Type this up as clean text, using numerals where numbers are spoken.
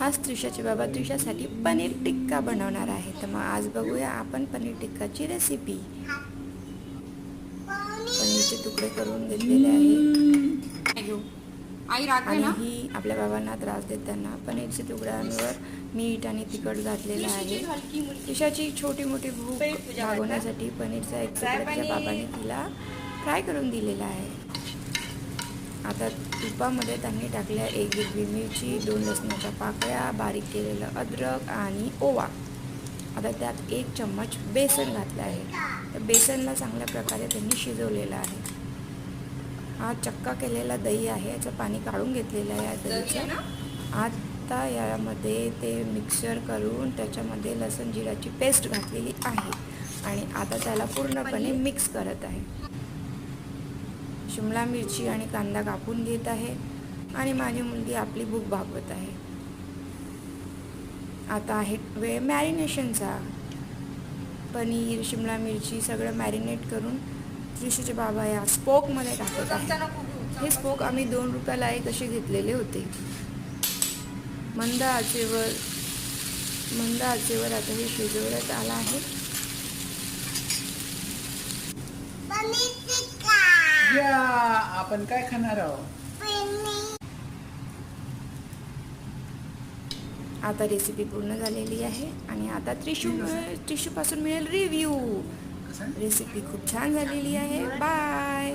आज त्रिशाचे बाबा त्रिशासाठी पनीर टिक्का बनवणार आहे. तर मग आज बघूया आपण पनीर टिक्काची रेसिपी. पनीरचे तुकडे करून घेतलेले आहे आणि ही आपल्या बाबांना त्रास देताना पनीरच्या तुकड्यांवर मीठ आणि तिखट घातलेलं आहे. त्रिशाची छोटी मोठी भूक भागवण्यासाठी पनीरचा एक तुकडा तिच्या बाबांनी तिला फ्राय करून दिलेला आहे. आता तुपामध्ये त्यांनी टाकल्या 1 हिरवी मिरची, 2 लसणाच्या पाकळ्या, बारीक केलेलं अद्रक आणि ओवा. आता त्यात 1 चम्मच बेसन घातलं आहे. तर बेसनला चांगल्या प्रकारे त्यांनी शिजवलेलं आहे. हा चक्का केलेला दही आहे, याचं पाणी काढून घेतलेलं आहे. या दहीचं आता यामध्ये ते मिक्सर करून त्याच्यामध्ये लसूण जिऱ्याची पेस्ट घातलेली आहे आणि आता त्याला पूर्णपणे मिक्स करत आहे. शिमला मिरची आणि कांदा कापून घेत आहे आणि माझी मुलगी आपली भूक भागवत आहे. आता आहे वेळ मॅरिनेशनचा. पनीर, शिमला मिरची सगळं मॅरिनेट करून त्रिशाचे बाबा या स्पोकमध्ये टाकत आहे. हे स्पोक आम्ही 2 रुपयाला एक असे घेतलेले होते. मंद आचेवर आता हे शिजवण्यात आलं आहे. आपण काय खाणार आहोत? आता रेसिपी पूर्ण झालेली आहे आणि आता त्रिशूपासून मिळेल रिव्ह्यू. रेसिपी खूप छान झालेली आहे. बाय.